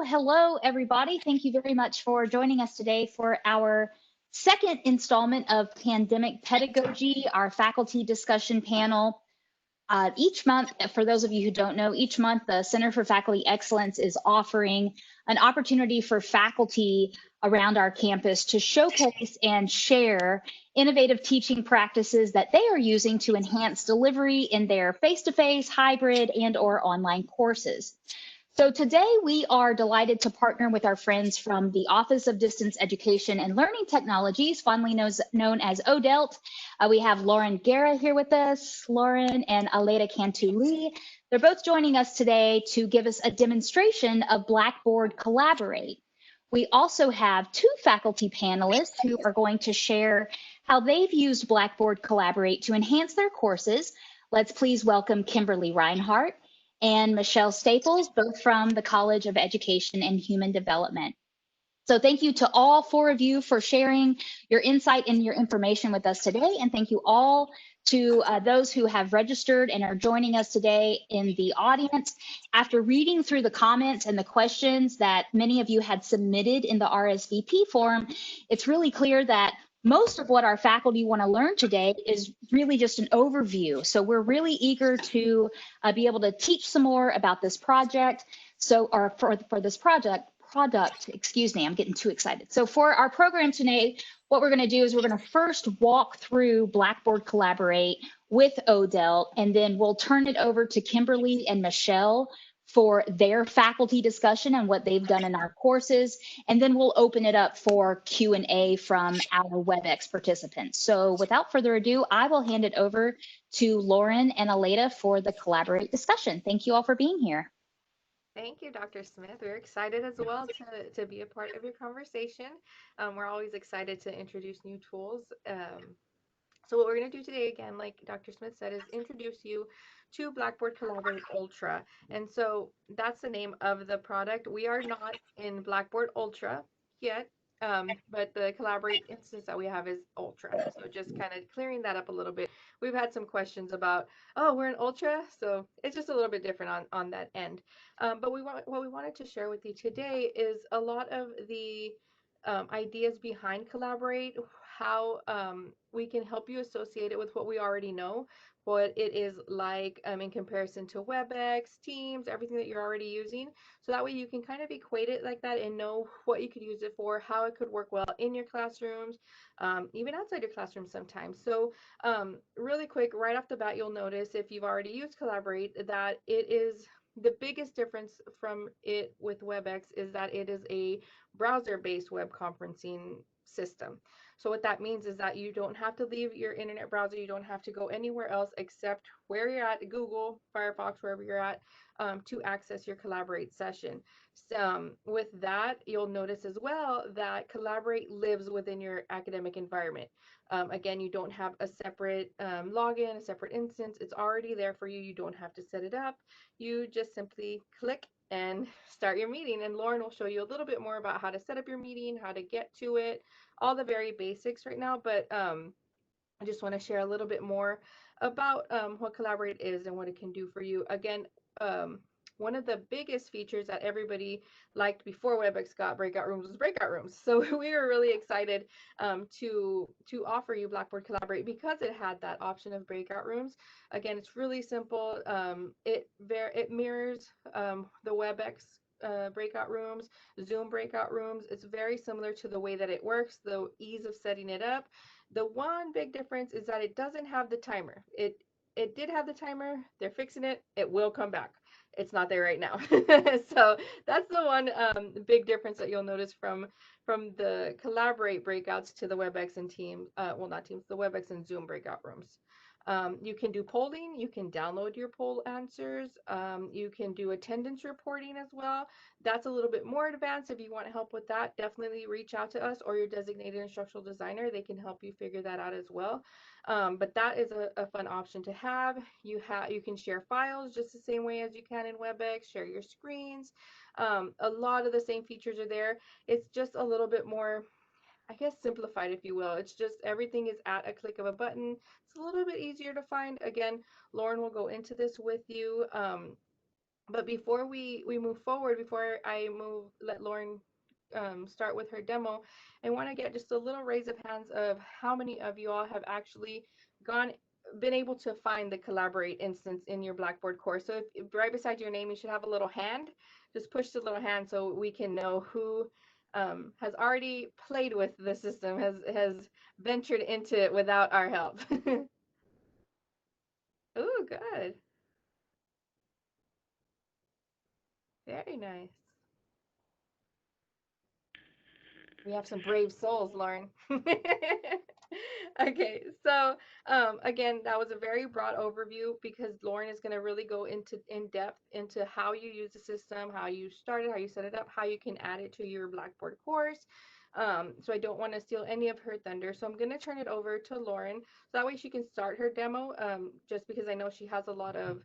Hello, everybody. Thank you very much for joining us today for our second installment of Pandemic Pedagogy, our faculty discussion panel. Each month, for those of you who don't know, each month the Center for Faculty Excellence is offering an opportunity for faculty around our campus to showcase and share innovative teaching practices that they are using to enhance delivery in their face-to-face, hybrid, and/or online courses. So today we are delighted to partner with our friends from the Office of Distance Education and Learning Technologies, fondly known as ODELT. We have Lauren Guerra here with us, Lauren and Aleda Cantu Lee. They're both joining us today to give us a demonstration of Blackboard Collaborate. We also have two faculty panelists who are going to share how they've used Blackboard Collaborate to enhance their courses. Let's please welcome Kimberly Reinhardt and Michelle Staples, both from the College of Education and Human Development. So thank you to all four of you for sharing your insight and your information with us today. And thank you all to those who have registered and are joining us today in the audience. After reading through the comments and the questions that many of you had submitted in the RSVP form, it's really clear that most of what our faculty want to learn today is really just an overview. So we're really eager to be able to teach some more about this project. So, or for this product, excuse me, I'm getting too excited. So for our program today, what we're going to do is we're going to first walk through Blackboard Collaborate with ODELT, and then we'll turn it over to Kimberly and Michelle for their faculty discussion and what they've done in our courses. And then we'll open it up for Q&A from our WebEx participants. So without further ado, I will hand it over to Lauren and Aleda for the Collaborate discussion. Thank you all for being here. Thank you, Dr. Smith. We're excited as well to be a part of your conversation. We're always excited to introduce new tools. So what we're going to do today, again, like Dr. Smith said, is introduce you to Blackboard Collaborate Ultra. And so that's the name of the product. We are not in Blackboard Ultra yet, but the Collaborate instance that we have is Ultra. So just kind of clearing that up a little bit. We've had some questions about, oh, we're in Ultra, so it's just a little bit different on that end. But what we wanted to share with you today is a lot of the ideas behind Collaborate, how we can help you associate it with what we already know, what it is like in comparison to WebEx, Teams, everything that you're already using. So that way you can kind of equate it like that and know what you could use it for, how it could work well in your classrooms, even outside your classroom sometimes. So really quick, right off the bat, you'll notice if you've already used Collaborate that it is the biggest difference from it with WebEx is that it is a browser-based web conferencing system. So what that means is that you don't have to leave your internet browser. You don't have to go anywhere else except where you're at, Google, Firefox, wherever you're at, to access your Collaborate session. So, with that, you'll notice as well that Collaborate lives within your academic environment. Again, you don't have a separate login, a separate instance. It's already there for you. You don't have to set it up. You just simply click and start your meeting. And Lauren will show you a little bit more about how to set up your meeting, how to get to it, all the very basics right now. But I just want to share a little bit more about what Collaborate is and what it can do for you. Again, one of the biggest features that everybody liked before WebEx got Breakout Rooms was Breakout Rooms. So we were really excited to offer you Blackboard Collaborate because it had that option of Breakout Rooms. Again, it's really simple. It mirrors the WebEx breakout rooms, Zoom breakout rooms. It's very similar to the way that it works, the ease of setting it up. The one big difference is that it doesn't have the timer. It did have the timer. They're fixing it. It will come back. It's not there right now. So that's the one big difference that you'll notice from the Collaborate breakouts to the WebEx and Teams. Well, not Teams, the WebEx and Zoom breakout rooms. You can do polling. You can download your poll answers. You can do attendance reporting as well. That's a little bit more advanced. If you want help with that, definitely reach out to us or your designated instructional designer. They can help you figure that out as well. But that is a fun option to have. You can share files just the same way as you can in WebEx, share your screens. A lot of the same features are there. It's just a little bit more, I guess, simplified, if you will. It's just everything is at a click of a button. It's a little bit easier to find. Again, Lauren will go into this with you. But before we move forward, before let Lauren start with her demo, I want to get just a little raise of hands of how many of you all have actually been able to find the Collaborate instance in your Blackboard course. So if right beside your name, you should have a little hand. Just push the little hand so we can know who has already played with the system, has ventured into it without our help. Oh, good. Very nice. We have some brave souls, Lauren. Okay, so again, that was a very broad overview because Lauren is going to really go into in depth into how you use the system, how you started, how you set it up, how you can add it to your Blackboard course. So I don't want to steal any of her thunder. So I'm going to turn it over to Lauren so that way she can start her demo. Just because I know she has a lot of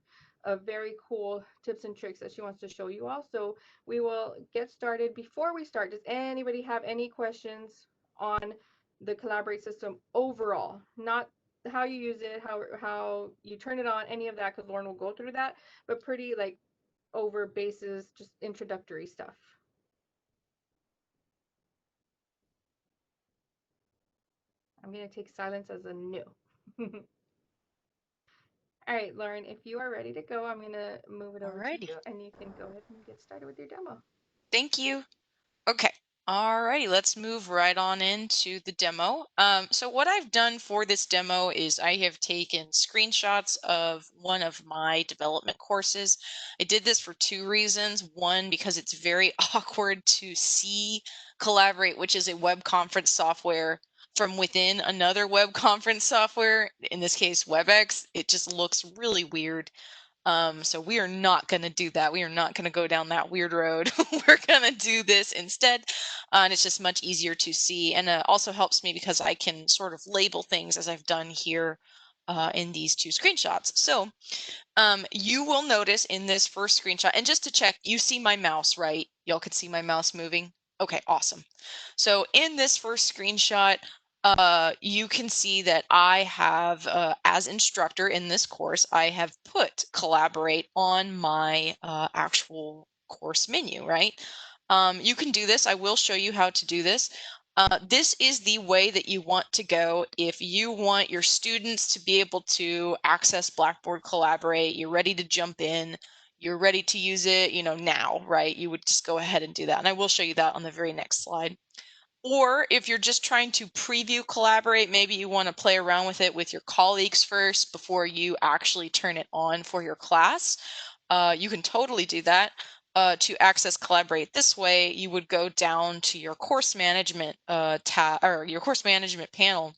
very cool tips and tricks that she wants to show you all. So we will get started. Before we start, does anybody have any questions on the Collaborate system overall? Not how you use it, how you turn it on, any of that, because Lauren will go through that, but pretty like over bases, just introductory stuff. I'm going to take silence as a no. All right, Lauren, if you are ready to go, I'm going to move it over to Alrighty. you and you can go ahead and get started with your demo. Thank you. Okay. Alrighty, let's move right on into the demo. So what I've done for this demo is I have taken screenshots of one of my development courses. I did this for two reasons. One, because it's very awkward to see Collaborate, which is a web conference software, from within another web conference software, in this case, WebEx. It just looks really weird. So we are not going to do that. We are not going to go down that weird road. We're going to do this instead. And it's just much easier to see. And it also helps me because I can sort of label things as I've done here in these two screenshots. So you will notice in this first screenshot, and just to check, you see my mouse, right? Y'all could see my mouse moving. Okay, awesome. So in this first screenshot, you can see that I have, as instructor in this course, I have put Collaborate on my actual course menu, right? You can do this. I will show you how to do this. This is the way that you want to go if you want your students to be able to access Blackboard Collaborate. You're ready to jump in. You're ready to use it, now, right? You would just go ahead and do that. And I will show you that on the very next slide. Or if you're just trying to preview Collaborate, maybe you want to play around with it with your colleagues first before you actually turn it on for your class. You can totally do that. To access Collaborate this way, you would go down to your course management tab or your course management panel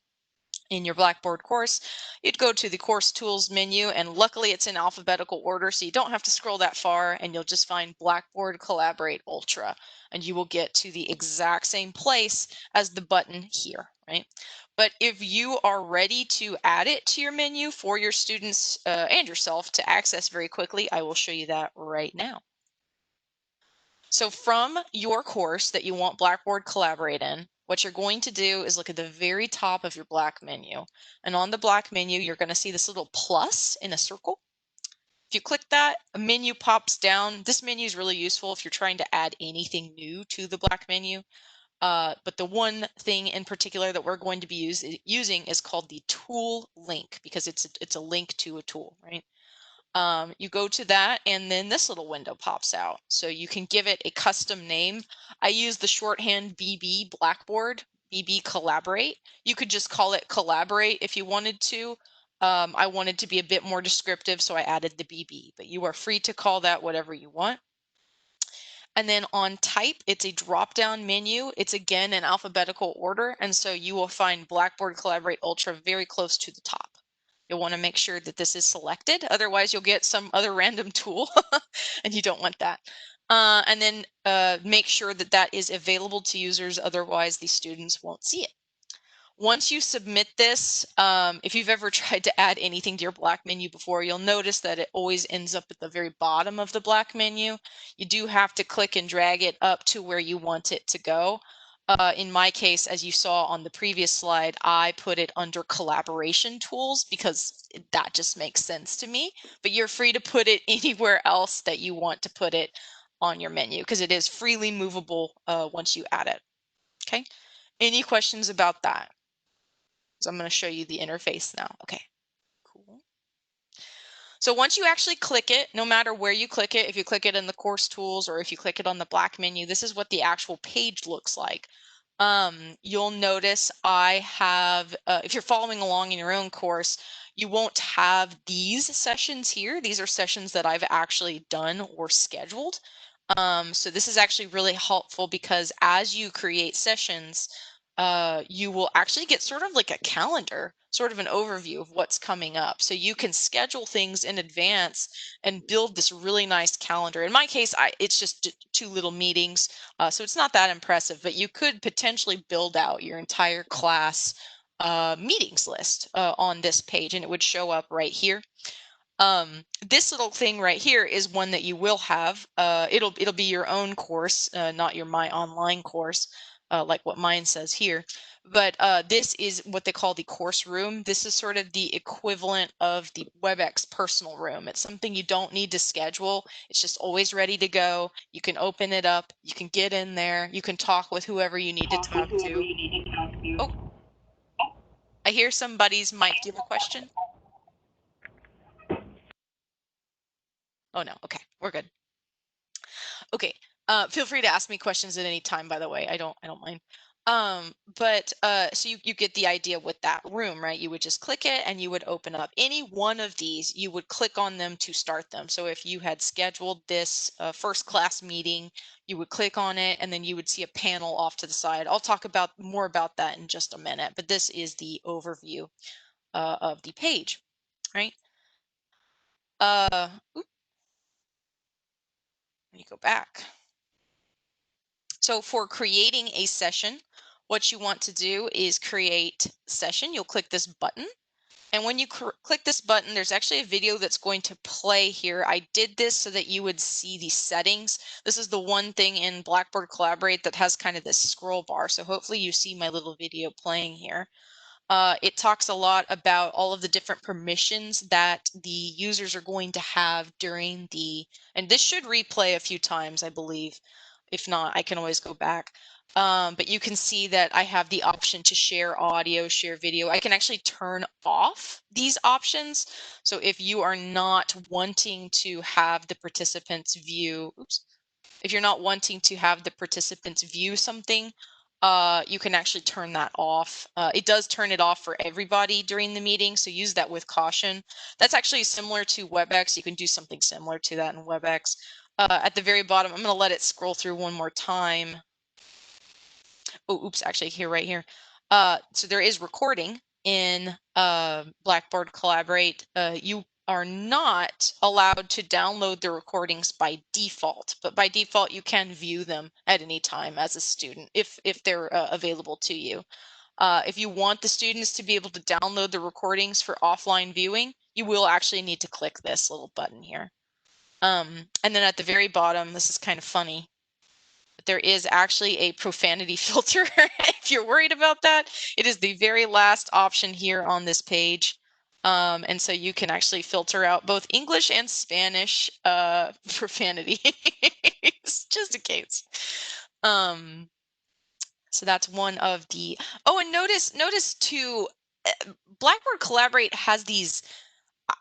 in your Blackboard course. You'd go to the course tools menu, and luckily it's in alphabetical order, so you don't have to scroll that far, and you'll just find Blackboard Collaborate Ultra, and you will get to the exact same place as the button here, right? But if you are ready to add it to your menu for your students and yourself to access very quickly, I will show you that right now. So from your course that you want Blackboard Collaborate in, what you're going to do is look at the very top of your Black menu. And on the Black menu, you're going to see this little plus in a circle. If you click that, a menu pops down. This menu is really useful if you're trying to add anything new to the Black menu. But the one thing in particular that we're going to be using is called the tool link, because it's a link to a tool, right? You go to that, and then this little window pops out. So you can give it a custom name. I use the shorthand BB Blackboard, BB Collaborate. You could just call it Collaborate if you wanted to. I wanted to be a bit more descriptive, so I added the BB, but you are free to call that whatever you want. And then on type, it's a drop-down menu. It's again in alphabetical order, and so you will find Blackboard Collaborate Ultra very close to the top. You'll want to make sure that this is selected, otherwise you'll get some other random tool, and you don't want that. And then make sure that that is available to users, otherwise the students won't see it. Once you submit this, if you've ever tried to add anything to your Black menu before, you'll notice that it always ends up at the very bottom of the Black menu. You do have to click and drag it up to where you want it to go. In my case, as you saw on the previous slide, I put it under collaboration tools because that just makes sense to me, but you're free to put it anywhere else that you want to put it on your menu because it is freely movable once you add it. Okay, any questions about that? So I'm going to show you the interface now. Okay, cool. So once you actually click it, no matter where you click it, if you click it in the course tools or if you click it on the black menu, this is what the actual page looks like. You'll notice I have, if you're following along in your own course, you won't have these sessions here. These are sessions that I've actually done or scheduled. So this is actually really helpful because as you create sessions, you will actually get sort of like a calendar, sort of an overview of what's coming up. So you can schedule things in advance and build this really nice calendar. In my case, it's just 2 little meetings, so it's not that impressive, but you could potentially build out your entire class meetings list on this page, and it would show up right here. This little thing right here is one that you will have. It'll be your own course, not your My Online course, like what mine says here. But this is what they call the course room. This is sort of the equivalent of the WebEx personal room. It's something you don't need to schedule. It's just always ready to go. You can open it up. You can get in there. You can talk with whoever you need to talk to. Oh, I hear somebody's mic. Do you have a question? Oh no. Okay, we're good. Okay. Feel free to ask me questions at any time, by the way. I don't mind. So you get the idea with that room, right? You would just click it and you would open up any one of these. You would click on them to start them. So if you had scheduled this first class meeting, you would click on it and then you would see a panel off to the side. I'll talk about more about that in just a minute, but this is the overview of the page, right? Let me go back. So for creating a session, what you want to do is create session. You'll click this button. And when you click this button, there's actually a video that's going to play here. I did this so that you would see the settings. This is the one thing in Blackboard Collaborate that has kind of this scroll bar. So hopefully you see my little video playing here. It talks a lot about all of the different permissions that the users are going to have during and this should replay a few times, I believe. If not, I can always go back. But you can see that I have the option to share audio, share video. I can actually turn off these options. So if you are not wanting to have the participants view, if you're not wanting to have the participants view something, you can actually turn that off. It does turn it off for everybody during the meeting, so use that with caution. That's actually similar to WebEx. You can do something similar to that in WebEx. At the very bottom, I'm going to let it scroll through one more time. Oh, oops, actually here, right here. So there is recording in Blackboard Collaborate. You are not allowed to download the recordings by default, but by default you can view them at any time as a student if they're available to you. If you want the students to be able to download the recordings for offline viewing, you will actually need to click this little button here. And then at the very bottom, this is kind of funny, but there is actually a profanity filter. If you're worried about that, it is the very last option here on this page. And so you can actually filter out both English and Spanish profanity, just in case. So that's one of the, oh, and notice too, Blackboard Collaborate has these,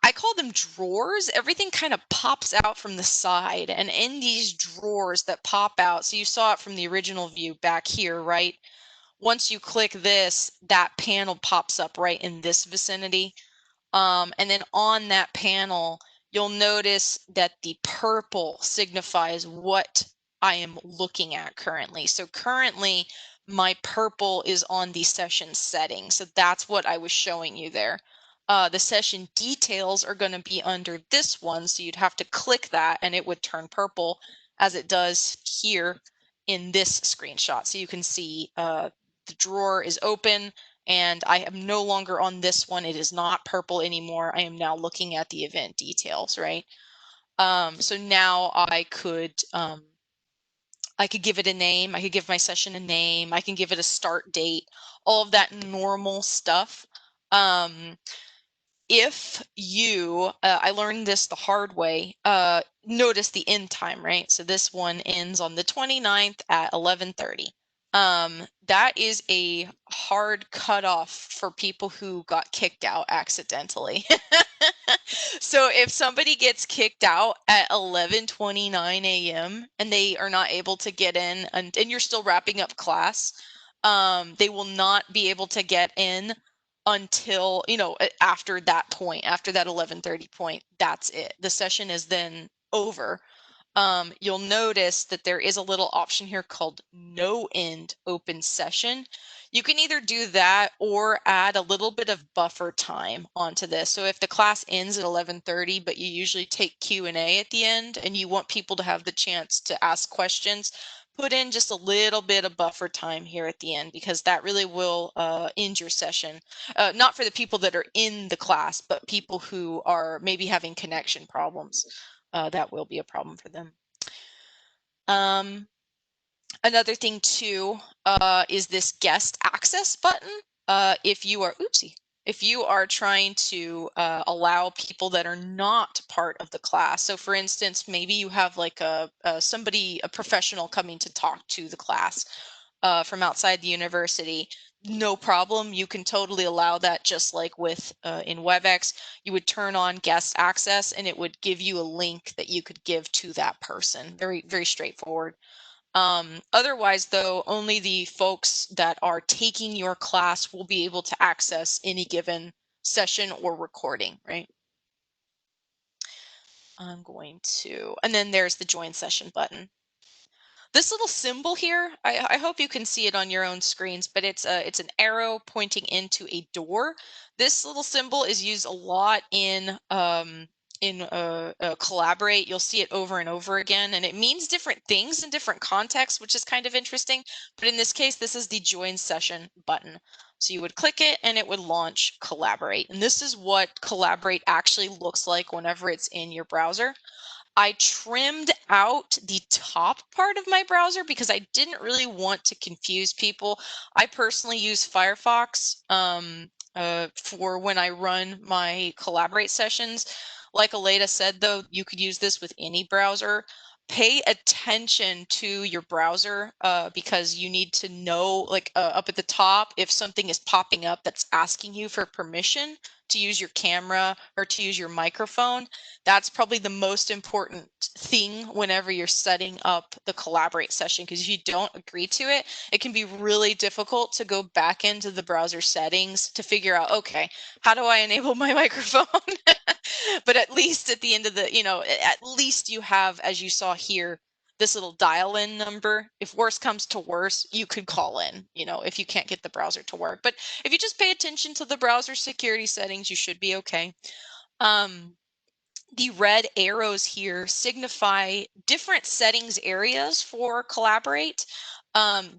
I call them drawers. Everything kind of pops out from the side, and in these drawers that pop out, so you saw it from the original view back here, right? Once you click this, that panel pops up right in this vicinity. And then on that panel, you'll notice that the purple signifies what I am looking at currently. So currently, my purple is on the session settings. So that's what I was showing you there. The session details are going to be under this one. So you'd have to click that and it would turn purple as it does here in this screenshot. So you can see the drawer is open. And I am no longer on this one. It is not purple anymore. I am now looking at the event details, right? So now I could I could give it a name. I could give my session a name. I can give it a start date, all of that normal stuff. If you, I learned this the hard way, notice the end time, right? So this one ends on the 29th at 11:30. That is a hard cutoff for people who got kicked out accidentally. So if somebody gets kicked out at 11:29 a.m. and they are not able to get in, and you're still wrapping up class, they will not be able to get in until, after that point, after that 11:30 point. That's it. The session is then over. You'll notice that there is a little option here called no end open session. You can either do that or add a little bit of buffer time onto this. So if the class ends at 11:30, but you usually take Q&A at the end and you want people to have the chance to ask questions, put in just a little bit of buffer time here at the end, because that really will end your session. Not for the people that are in the class, but people who are maybe having connection problems. That will be a problem for them. Another thing too is this guest access button. If you are trying to allow people that are not part of the class. So for instance, maybe you have like a professional coming to talk to the class from outside the university. No problem. You can totally allow that, just like with in WebEx. You would turn on guest access and it would give you a link that you could give to that person. Very, very straightforward. Otherwise, though, only the folks that are taking your class will be able to access any given session or recording, right? And then there's the join session button. This little symbol here, I hope you can see it on your own screens, but it's an arrow pointing into a door. This little symbol is used a lot in Collaborate. You'll see it over and over again, and it means different things in different contexts, which is kind of interesting. But in this case, this is the join session button. So you would click it and it would launch Collaborate. And this is what Collaborate actually looks like whenever it's in your browser. I trimmed out the top part of my browser because I didn't really want to confuse people. I personally use Firefox for when I run my Collaborate sessions. Like Aleda said, though, you could use this with any browser. Pay attention to your browser because you need to know, like up at the top, if something is popping up that's asking you for permission to use your camera or to use your microphone. That's probably the most important thing whenever you're setting up the Collaborate session, because if you don't agree to it, it can be really difficult to go back into the browser settings to figure out, okay, how do I enable my microphone? But at least at the end of the, at least you have, as you saw here, this little dial-in number. If worse comes to worse, you could call in, if you can't get the browser to work. But if you just pay attention to the browser security settings, you should be okay. The red arrows here signify different settings areas for Collaborate.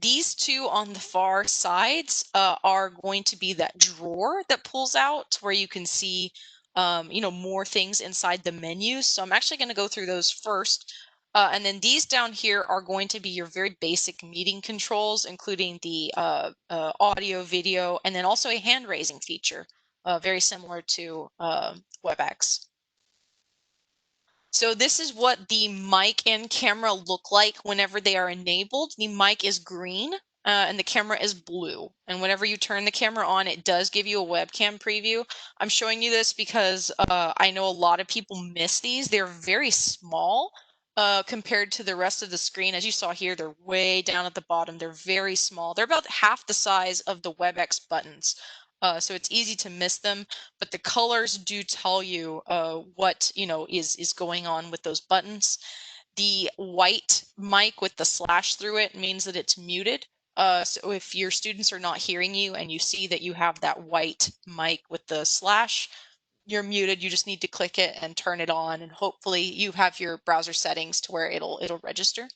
These two on the far sides are going to be that drawer that pulls out where you can see more things inside the menu. So I'm actually going to go through those first. And then these down here are going to be your very basic meeting controls, including the audio, video, and then also a hand raising feature, very similar to WebEx. So this is what the mic and camera look like whenever they are enabled. The mic is green and the camera is blue. And whenever you turn the camera on, it does give you a webcam preview. I'm showing you this because I know a lot of people miss these. They're very small compared to the rest of the screen. As you saw here, they're way down at the bottom. They're very small. They're about half the size of the WebEx buttons. So it's easy to miss them, but the colors do tell you what is going on with those buttons. The white mic with the slash through it means that it's muted. So if your students are not hearing you and you see that you have that white mic with the slash, you're muted. You just need to click it and turn it on, and hopefully you have your browser settings to where it'll register.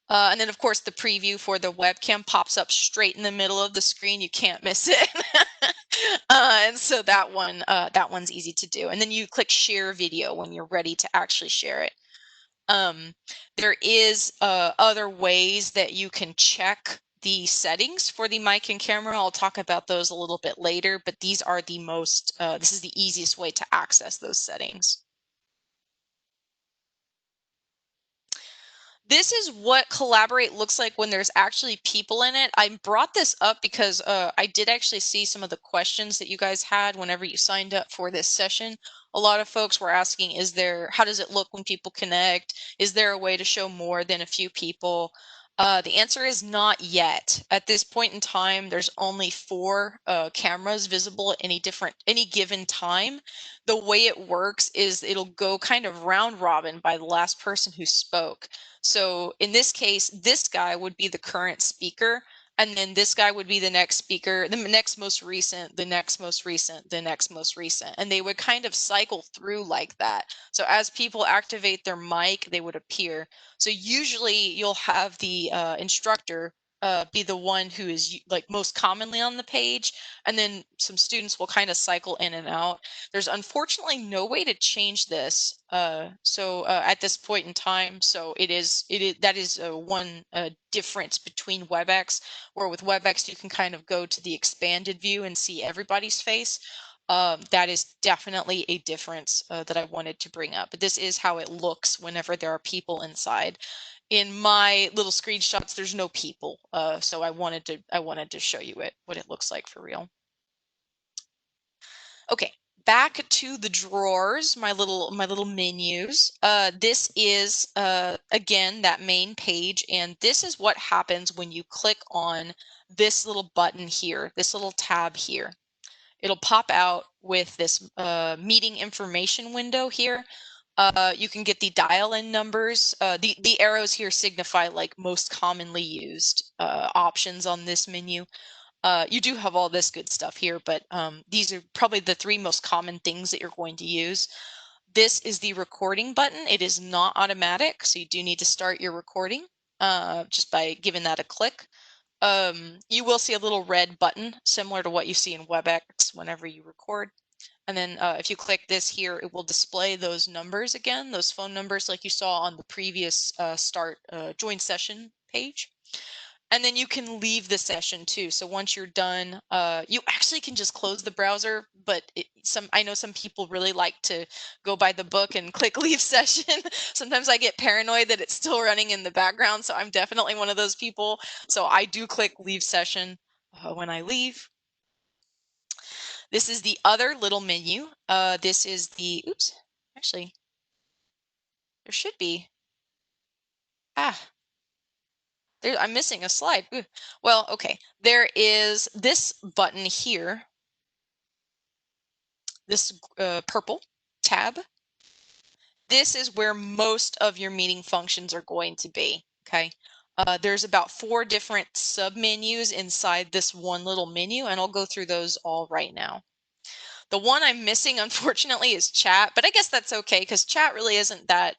And then, of course, the preview for the webcam pops up straight in the middle of the screen. You can't miss it. And so that one's easy to do. And then you click share video when you're ready to actually share it. There is other ways that you can check the settings for the mic and camera. I'll talk about those a little bit later, but these are the most, this is the easiest way to access those settings. This is what Collaborate looks like when there's actually people in it. I brought this up because I did actually see some of the questions that you guys had whenever you signed up for this session. A lot of folks were asking, how does it look when people connect? Is there a way to show more than a few people? The answer is not yet. At this point in time, there's only 4 cameras visible at any given time. The way it works is it'll go kind of round robin by the last person who spoke. So in this case, this guy would be the current speaker, and then this guy would be the next speaker, the next most recent, the next most recent, the next most recent. And they would kind of cycle through like that. So as people activate their mic, they would appear. So usually you'll have the instructor be the one who is like most commonly on the page, and then some students will kind of cycle in and out. There's unfortunately no way to change this. At this point in time, so that is one difference between WebEx, where with WebEx you can kind of go to the expanded view and see everybody's face. That is definitely a difference that I wanted to bring up. But this is how it looks whenever there are people inside. In my little screenshots, there's no people, so I wanted to show you what it looks like for real. Okay, back to the drawers, my little menus. This is again that main page, and this is what happens when you click on this little button here, this little tab here. It'll pop out with this meeting information window here. You can get the dial-in numbers. The arrows here signify like most commonly used options on this menu. You do have all this good stuff here, but these are probably the 3 most common things that you're going to use. This is the recording button. It is not automatic, so you do need to start your recording just by giving that a click. You will see a little red button similar to what you see in WebEx whenever you record. And then if you click this here, it will display those numbers again, those phone numbers like you saw on the previous join session page. And then you can leave the session too. So once you're done, you actually can just close the browser, but I know some people really like to go by the book and click leave session. Sometimes I get paranoid that it's still running in the background, so I'm definitely one of those people. So I do click leave session when I leave. This is the other little menu. This is the, oops, actually, there should be, I'm missing a slide. Ooh. Well, okay, there is this button here, this purple tab. This is where most of your meeting functions are going to be, okay? There's about 4 different sub-menus inside this one little menu, and I'll go through those all right now. The one I'm missing, unfortunately, is chat, but I guess that's okay because chat really isn't that,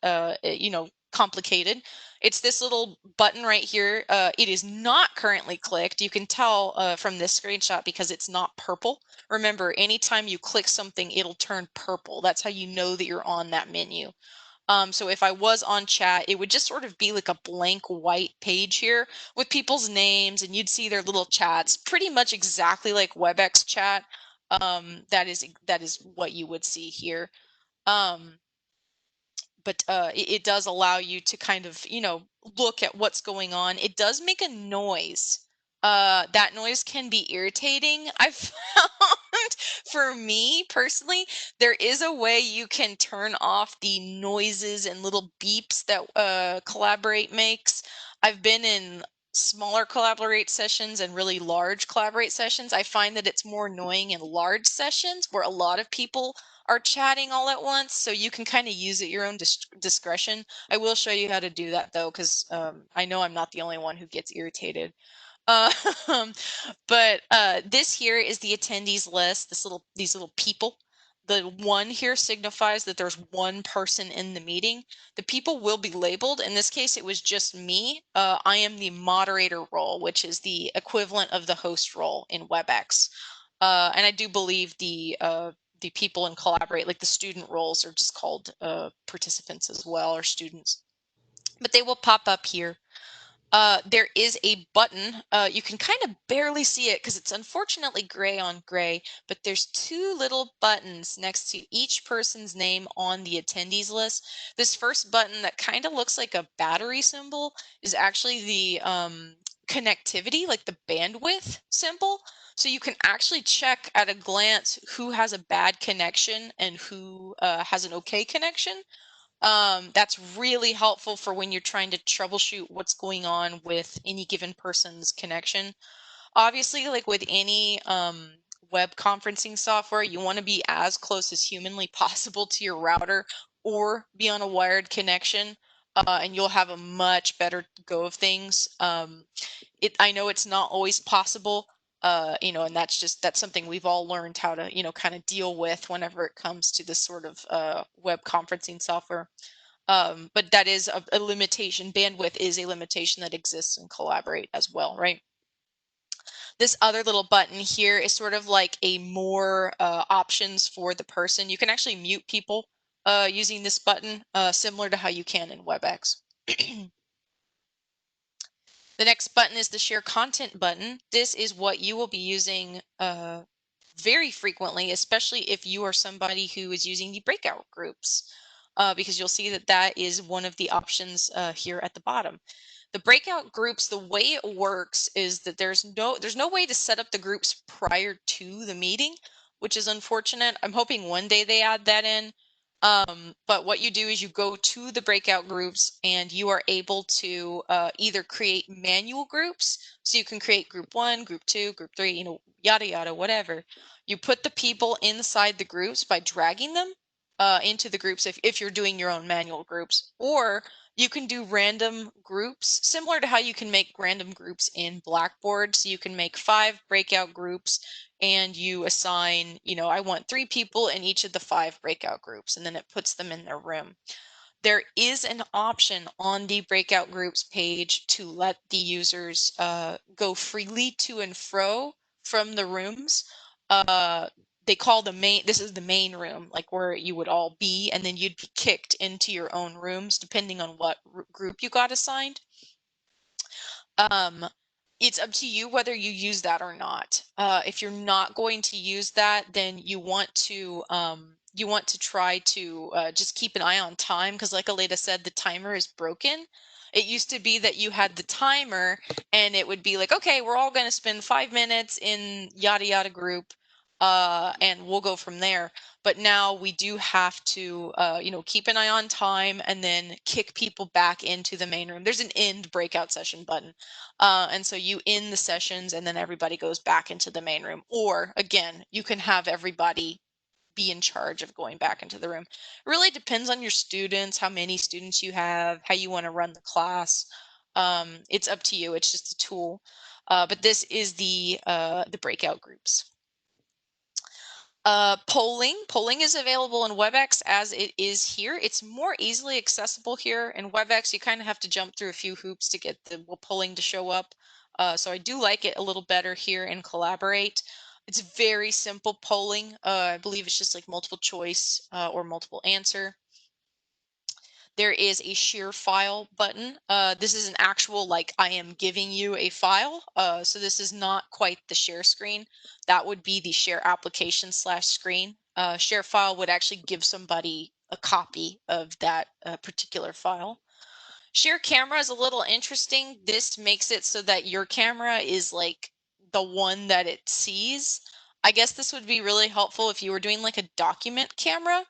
complicated. It's this little button right here. It is not currently clicked. You can tell from this screenshot because it's not purple. Remember, anytime you click something, it'll turn purple. That's how you know that you're on that menu. So if I was on chat, it would just sort of be like a blank white page here with people's names, and you'd see their little chats, pretty much exactly like WebEx chat. That is what you would see here. But it does allow you to kind of, look at what's going on. It does make a noise. That noise can be irritating. I've found for me personally, there is a way you can turn off the noises and little beeps that Collaborate makes. I've been in smaller Collaborate sessions and really large Collaborate sessions. I find that it's more annoying in large sessions where a lot of people are chatting all at once, so you can kind of use at your own discretion. I will show you how to do that though, because I know I'm not the only one who gets irritated. Uh, but this here is the attendees list. These little people. The 1 here signifies that there's 1 person in the meeting. The people will be labeled. In this case, it was just me. I am the moderator role, which is the equivalent of the host role in WebEx. And I do believe the people in Collaborate, like the student roles, are just called participants as well, or students. but they will pop up here. There is a button. You can kind of barely see it because it's unfortunately gray on gray, but there's two little buttons next to each person's name on the attendees list. This first button that kind of looks like a battery symbol is actually the connectivity, like the bandwidth symbol. So you can actually check at a glance who has a bad connection and who has an okay connection. That's really helpful for when you're trying to troubleshoot what's going on with any given person's connection. Obviously, like with any web conferencing software, you want to be as close as humanly possible to your router or be on a wired connection, and you'll have a much better go of things. I know it's not always possible, and that's something we've all learned how to, kind of deal with whenever it comes to this sort of web conferencing software. But that is a limitation. Bandwidth is a limitation that exists in Collaborate as well, right? This other little button here is sort of like a more options for the person. You can actually mute people using this button, similar to how you can in WebEx. The next button is the share content button. This is what you will be using very frequently, especially if you are somebody who is using the breakout groups, because you'll see that that is one of the options here at the bottom. The breakout groups, the way it works is that there's no way to set up the groups prior to the meeting, which is unfortunate. I'm hoping one day they add that in. But what you do is you go to the breakout groups and you are able to either create manual groups. So you can create group 1, group 2, group 3, yada, yada, whatever. You put the people inside the groups by dragging them into the groups if you're doing your own manual groups, or you can do random groups, similar to how you can make random groups in Blackboard. So you can make 5 breakout groups and you assign, I want 3 people in each of the 5 breakout groups, and then it puts them in their room. There is an option on the breakout groups page to let the users go freely to and fro from the rooms. They call this is the main room, like where you would all be, and then you'd be kicked into your own rooms depending on what group you got assigned. It's up to you whether you use that or not. If you're not going to use that, then you want to try to just keep an eye on time, because like Aleda said, the timer is broken. It used to be that you had the timer and it would be like, okay, we're all going to spend 5 minutes in yada yada group, and we'll go from there. But now we do have to, keep an eye on time and then kick people back into the main room. There's an end breakout session button. And so you end the sessions and then everybody goes back into the main room. Or again, you can have everybody be in charge of going back into the room. It really depends on your students, how many students you have, how you want to run the class. It's up to you. It's just a tool. But this is the breakout groups. Polling is available in WebEx as it is here. It's more easily accessible here. In WebEx, you kind of have to jump through a few hoops to get the polling to show up. So I do like it a little better here in Collaborate. It's very simple polling. I believe it's just like multiple choice or multiple answer. There is a share file button. This is an actual, like, I am giving you a file. So this is not quite the share screen. That would be the share application / screen. Share file would actually give somebody a copy of that particular file. Share camera is a little interesting. This makes it so that your camera is like the one that it sees. I guess this would be really helpful if you were doing like a document camera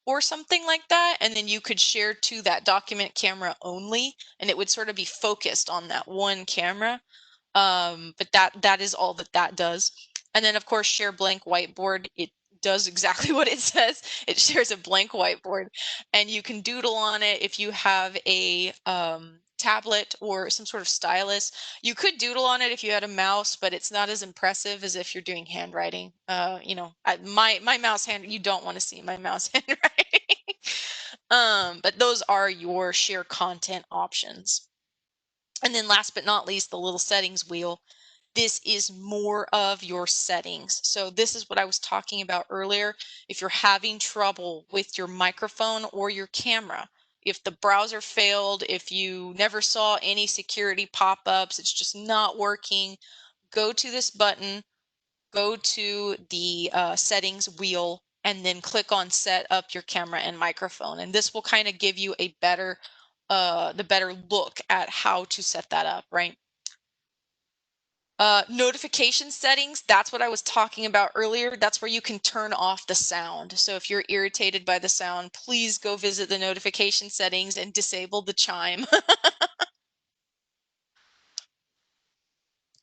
or something like that, and then you could share to that document camera only, and it would sort of be focused on that one camera. But that is all that does. And then of course, share blank whiteboard. It does exactly what it says. It shares a blank whiteboard, and you can doodle on it if you have a tablet or some sort of stylus. You could doodle on it if you had a mouse, but it's not as impressive as if you're doing handwriting. My mouse hand, you don't want to see my mouse handwriting. But those are your share content options. And then last but not least, the little settings wheel. This is more of your settings. So this is what I was talking about earlier. If you're having trouble with your microphone or your camera, if the browser failed, if you never saw any security pop-ups, it's just not working, go to this button, go to the settings wheel, and then click on set up your camera and microphone. And this will kind of give you a better, the better look at how to set that up, right? Notification settings, that's what I was talking about earlier. That's where you can turn off the sound. So if you're irritated by the sound, please go visit the notification settings and disable the chime.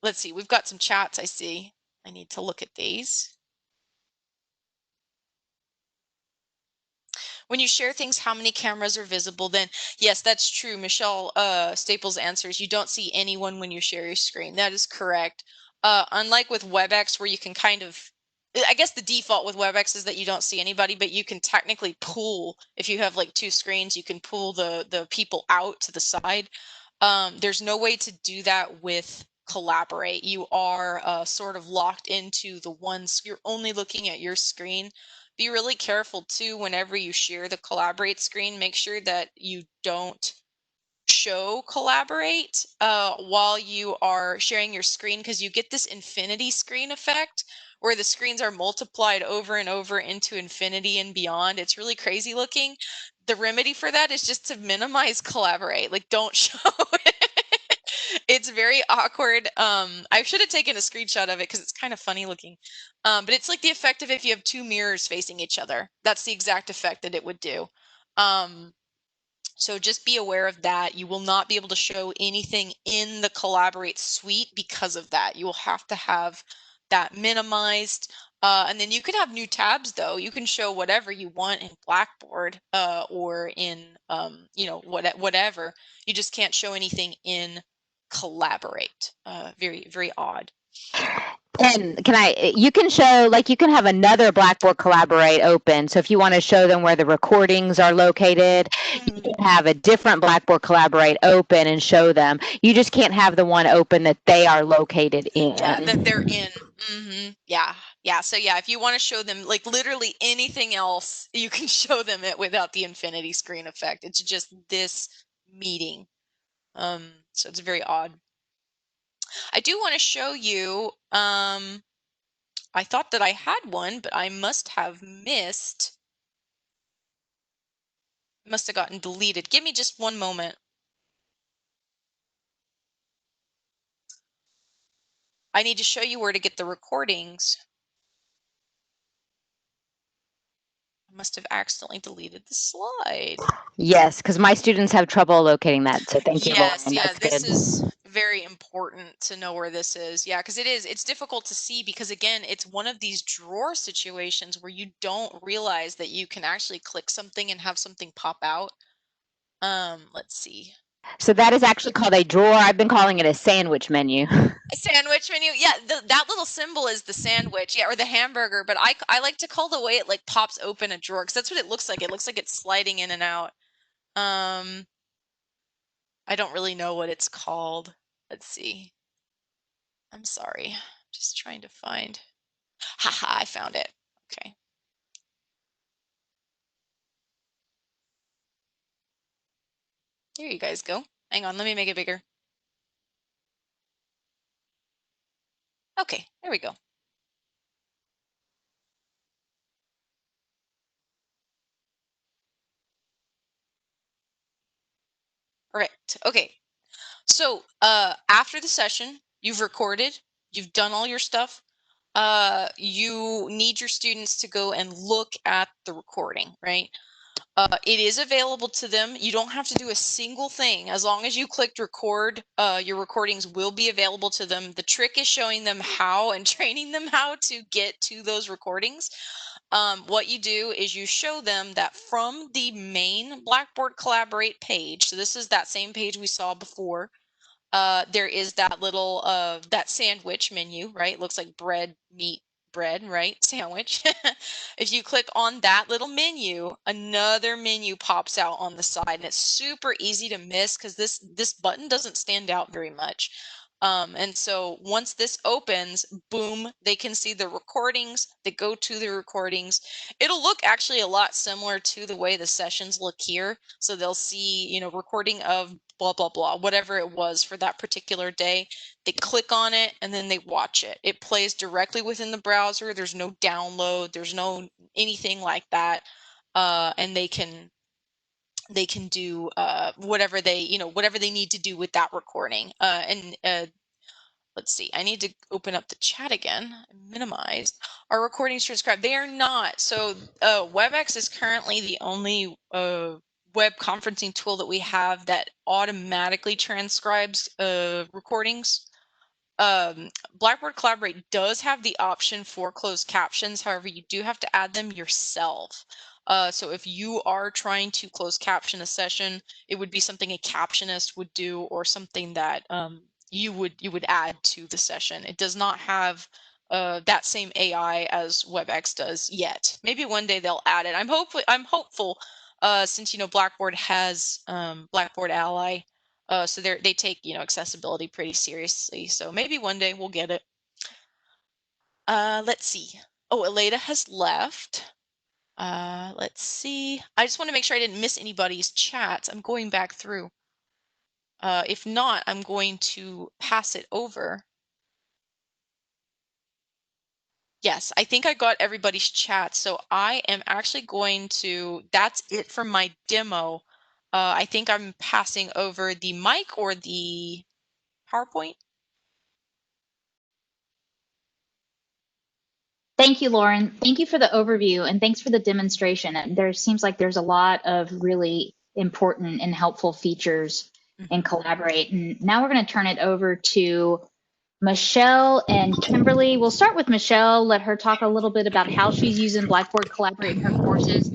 Let's see, we've got some chats I see. I need to look at these. When you share things, how many cameras are visible then? Yes, that's true. Michelle Staples answers, you don't see anyone when you share your screen. That is correct. Unlike with WebEx, where you can kind of, I guess the default with WebEx is that you don't see anybody, but you can technically pull, if you have like two screens, you can pull the people out to the side. There's no way to do that with Collaborate. You are sort of locked into the ones, you're only looking at your screen. Be really careful too whenever you share the Collaborate screen. Make sure that you don't show Collaborate while you are sharing your screen, because you get this infinity screen effect where the screens are multiplied over and over into infinity and beyond. It's really crazy looking. The remedy for that is just to minimize Collaborate. Like, don't show it. It's very awkward. I should have taken a screenshot of it because it's kind of funny looking. But it's like the effect of if you have two mirrors facing each other. That's the exact effect that it would do. So just be aware of that. You will not be able to show anything in the Collaborate suite because of that. You will have to have that minimized. And then you could have new tabs though. You can show whatever you want in Blackboard or in, you know, whatever. You just can't show anything in Collaborate. Very, very odd. And you can show, like, you can have another Blackboard Collaborate open. So if you want to show them where the recordings are located, you can have a different Blackboard Collaborate open and show them. You just can't have the one open that they are located in. Yeah, that they're in. Yeah. Yeah. So yeah, if you want to show them like literally anything else, you can show them it without the infinity screen effect. It's just this meeting. So it's very odd. I do want to show you, I thought that I had one, but I must have missed. Must have gotten deleted. Give me just one moment. I need to show you where to get the recordings. I must have accidentally deleted the slide. Yes, because my students have trouble locating that. So thank you, Lauren. Yes, yeah, That's this good. is very important to know where this is. Yeah, because it's difficult to see because again, it's one of these drawer situations where you don't realize that you can actually click something and have something pop out. Let's see. So that is actually called a drawer. I've been calling it a sandwich menu. A sandwich menu. Yeah, that little symbol is the sandwich, yeah, or the hamburger, but I like to call the way it like pops open a drawer because that's what it looks like. It looks like it's sliding in and out. I don't really know what it's called. Let's see. I'm sorry. Just trying to find. Haha, I found it. Okay. There you guys go. Hang on, let me make it bigger. Okay, there we go. Perfect. Okay. So after the session, you've recorded, you've done all your stuff. You need your students to go and look at the recording, right? It is available to them. You don't have to do a single thing. As long as you clicked record, your recordings will be available to them. The trick is showing them how and training them how to get to those recordings. What you do is you show them that from the main Blackboard Collaborate page, so this is that same page we saw before, there is that little, that sandwich menu, right? It looks like bread, meat, bread, right? Sandwich. If you click on that little menu, another menu pops out on the side, and it's super easy to miss because this button doesn't stand out very much. And so once this opens, boom, they can see the recordings. They go to the recordings. It'll look actually a lot similar to the way the sessions look here. So they'll see, you know, recording of blah, blah, blah, whatever it was for that particular day. They click on it and then they watch it. It plays directly within the browser. There's no download. There's no anything like that. And they can do whatever they, you know, whatever they need to do with that recording. Let's see, I need to open up the chat again. Minimize. Our recordings transcribed. They are not. So WebEx is currently the only web conferencing tool that we have that automatically transcribes recordings. Blackboard Collaborate does have the option for closed captions. However, you do have to add them yourself. So if you are trying to close caption a session, it would be something a captionist would do, or something that you would add to the session. It does not have that same AI as WebEx does yet. Maybe one day they'll add it. I'm hopeful since, you know, Blackboard has Blackboard Ally. So they take, you know, accessibility pretty seriously. So maybe one day we'll get it. Let's see. Oh, Aleda has left. Let's see. I just want to make sure I didn't miss anybody's chats. I'm going back through. If not, I'm going to pass it over. Yes, I think I got everybody's chat. So I am actually going to, that's it for my demo. I think I'm passing over the mic or the PowerPoint. Thank you, Lauren. Thank you for the overview, and thanks for the demonstration. There seems like there's a lot of really important and helpful features in Collaborate. And now we're going to turn it over to Michelle and Kimberly. We'll start with Michelle, let her talk a little bit about how she's using Blackboard Collaborate in her courses.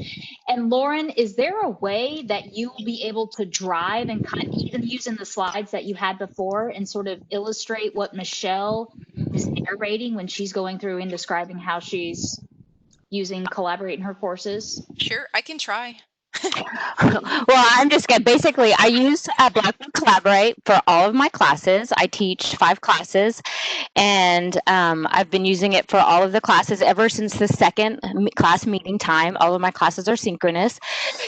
And Lauren, is there a way that you will be able to drive and kind of even using the slides that you had before and sort of illustrate what Michelle is narrating when she's going through and describing how she's using Collaborate in her courses? Sure, I can try. Well, I'm just going to basically, I use Blackboard Collaborate for all of my classes. I teach 5 classes, and I've been using it for all of the classes ever since the second class meeting time. All of my classes are synchronous.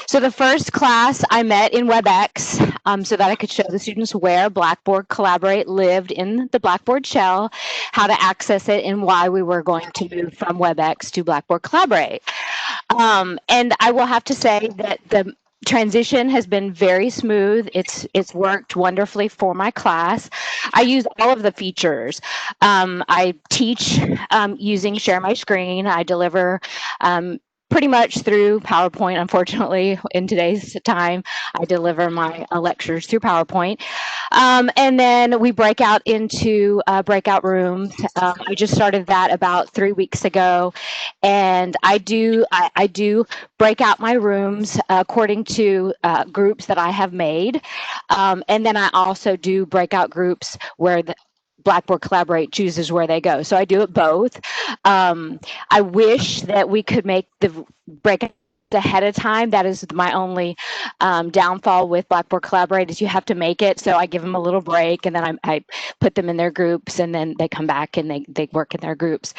So the first class I met in WebEx so that I could show the students where Blackboard Collaborate lived in the Blackboard shell, how to access it, and why we were going to move from WebEx to Blackboard Collaborate. And I will have to say that the transition has been very smooth. It's worked wonderfully for my class. I use all of the features. I teach using Share My Screen. I deliver pretty much through PowerPoint. Unfortunately, in today's time, I deliver my lectures through PowerPoint. And then we break out into Breakout Rooms. I just started that about 3 weeks ago. And I do break out my rooms according to groups that I have made. And then I also do breakout groups where the Blackboard Collaborate chooses where they go. So I do it both. I wish that we could make the breakout ahead of time. That is my only downfall with Blackboard Collaborate is you have to make it. So I give them a little break, and then I put them in their groups, and then they come back and they work in their groups.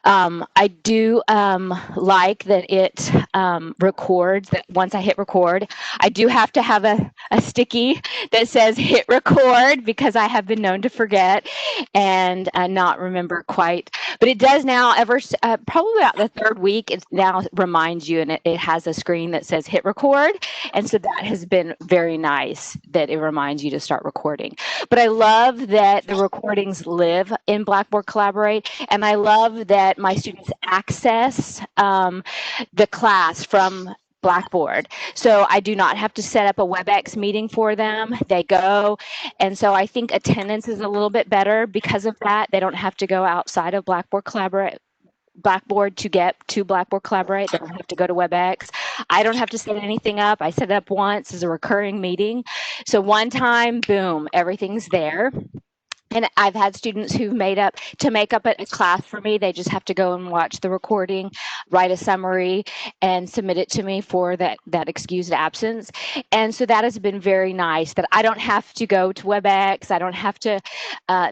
I do like that it records, that once I hit record. I do have to have a sticky that says hit record because I have been known to forget and not remember quite. But it does now, probably about the 3rd week, it now reminds you, and it has a screen that says hit record. And so that has been very nice that it reminds you to start recording. But I love that the recordings live in Blackboard Collaborate, and I love that my students access the class from Blackboard. So I do not have to set up a WebEx meeting for them. They go. And so I think attendance is a little bit better because of that. They don't have to go outside of Blackboard to get to Blackboard Collaborate. They don't have to go to WebEx. I don't have to set anything up. I set it up once as a recurring meeting. So one time, boom, everything's there. And I've had students who make up a class for me. They just have to go and watch the recording, write a summary, and submit it to me for that excused absence. And so that has been very nice, that I don't have to go to WebEx. I don't have to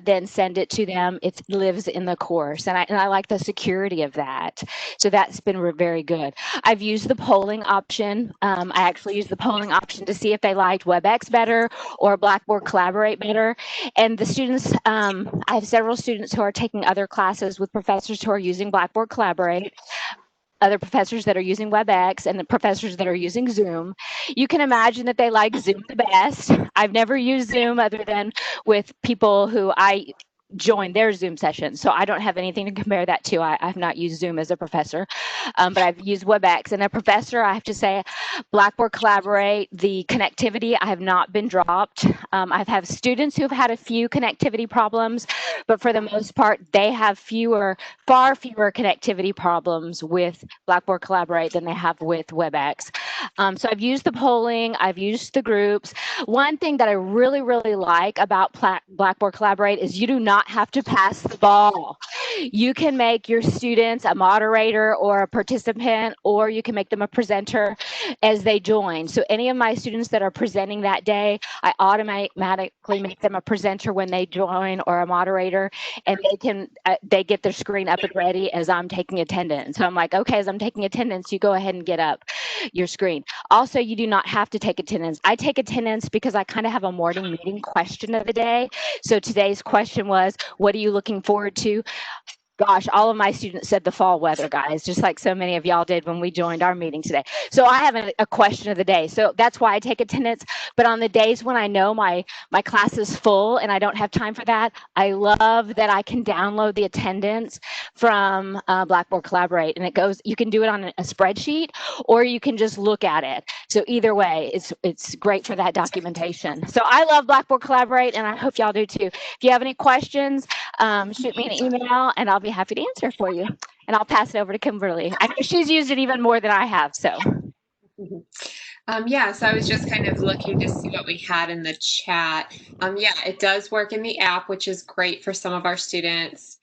then send it to them. It lives in the course. And I like the security of that. So that's been very good. I've used the polling option. I actually used the polling option to see if they liked WebEx better or Blackboard Collaborate better. And the students, I have several students who are taking other classes with professors who are using Blackboard Collaborate, other professors that are using WebEx, and the professors that are using Zoom. You can imagine that they like Zoom the best. I've never used Zoom other than with people who I join their Zoom sessions. So I don't have anything to compare that to. I've not used Zoom as a professor, but I've used WebEx. And a professor, I have to say, Blackboard Collaborate, the connectivity, I have not been dropped. I've had students who have had a few connectivity problems, but for the most part, they have far fewer connectivity problems with Blackboard Collaborate than they have with WebEx. So I've used the polling, I've used the groups. One thing that I really, really like about Blackboard Collaborate is you do not have to pass the ball. You can make your students a moderator or a participant, or you can make them a presenter as they join. So any of my students that are presenting that day, I automatically make them a presenter when they join, or a moderator, and they get their screen up and ready as I'm taking attendance. So I'm like, okay, as I'm taking attendance, you go ahead and get up your screen. Also, you do not have to take attendance. I take attendance because I kind of have a morning meeting question of the day. So today's question was, what are you looking forward to? Gosh, all of my students said the fall weather, guys, just like so many of y'all did when we joined our meeting today. So I have a question of the day. So that's why I take attendance. But on the days when I know my class is full and I don't have time for that, I love that I can download the attendance from Blackboard Collaborate. And you can do it on a spreadsheet, or you can just look at it. So either way, it's great for that documentation. So I love Blackboard Collaborate, and I hope y'all do too. If you have any questions, shoot me an email and I'll be happy to answer for you. And I'll pass it over to Kimberly. I know she's used it even more than I have, so. Yeah, so I was just kind of looking to see what we had in the chat. Yeah, it does work in the app, which is great for some of our students.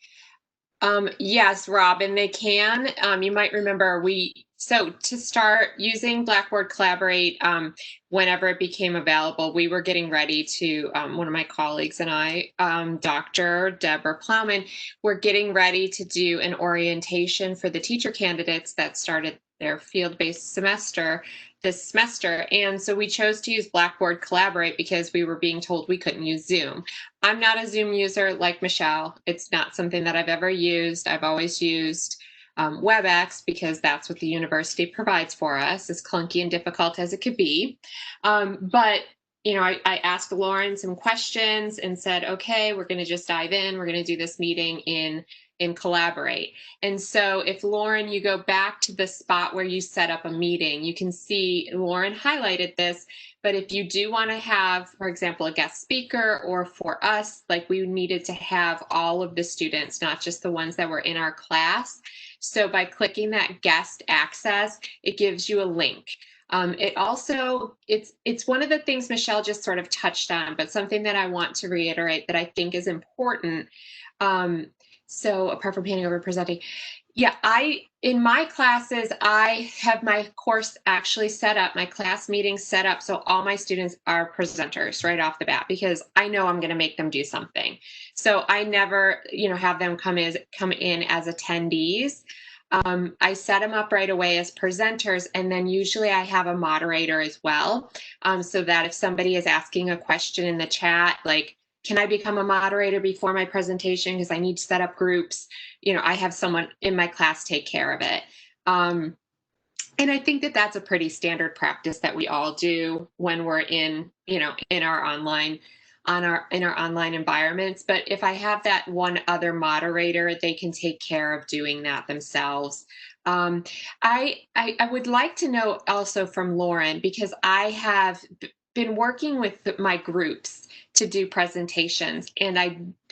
Yes, Robin, they can. You might remember so to start using Blackboard Collaborate, whenever it became available, we were getting ready to, one of my colleagues and I, Dr. Deborah Plowman, were getting ready to do an orientation for the teacher candidates that started their field-based semester this semester. And so we chose to use Blackboard Collaborate because we were being told we couldn't use Zoom. I'm not a Zoom user like Michelle. It's not something that I've ever used. I've always used WebEx because that's what the university provides for us, as clunky and difficult as it could be. But I asked Lauren some questions and said, okay, we're going to just dive in. We're going to do this meeting in Collaborate. And so if Lauren, you go back to the spot where you set up a meeting, you can see Lauren highlighted this. But if you do want to have, for example, a guest speaker, or for us, like we needed to have all of the students, not just the ones that were in our class. So by clicking that guest access, it gives you a link. It also, it's one of the things Michelle just sort of touched on, but something that I want to reiterate that I think is important. So apart from handing over presenting, yeah, in my classes, I have my course actually set up, my class meeting set up, so all my students are presenters right off the bat, because I know I'm going to make them do something. So I never, have them come in as attendees. I set them up right away as presenters, and then usually I have a moderator as well, so that if somebody is asking a question in the chat, like, can I become a moderator before my presentation because I need to set up groups? I have someone in my class take care of it. And I think that that's a pretty standard practice that we all do when we're in our online environments. But if I have that one other moderator, they can take care of doing that themselves. I would like to know also from Lauren, because I have been working with my groups to do presentations, and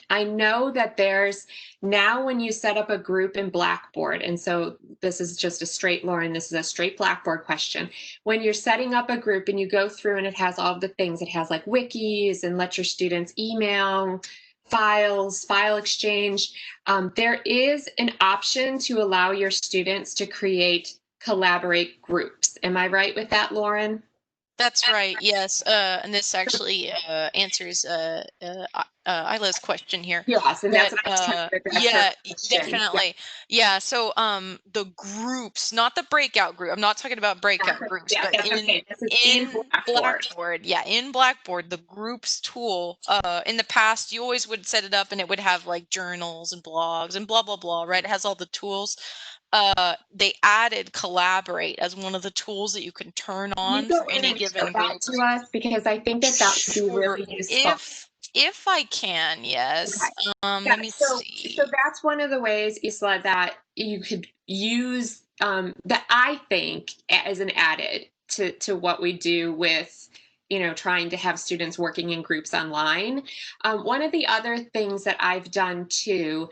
I know that there's now, when you set up a group in Blackboard, and so this is just a straight, Lauren, this is a straight Blackboard question. When you're setting up a group and you go through and it has all the things, it has like wikis and let your students email files, file exchange, there is an option to allow your students to collaborate groups. Am I right with that, Lauren? That's right. Yes. And this actually answers Isla's question here. Yes, and that's But what I was trying to address her yeah, question. definitely. Yeah. So the groups, not the breakout group. I'm not talking about breakout groups, Yeah, but that's okay. This is in Blackboard. Blackboard, yeah, in Blackboard, the groups tool. In the past, you always would set it up, and it would have like journals and blogs and blah blah blah. Right? It has all the tools. They added Collaborate as one of the tools that you can turn Can you on go for in any and given show that group. to us? Because I think that would be really useful. If I can, yes. Okay. Let me see. So that's one of the ways, Isla, that you could use that I think as an added to what we do with trying to have students working in groups online. One of the other things that I've done too,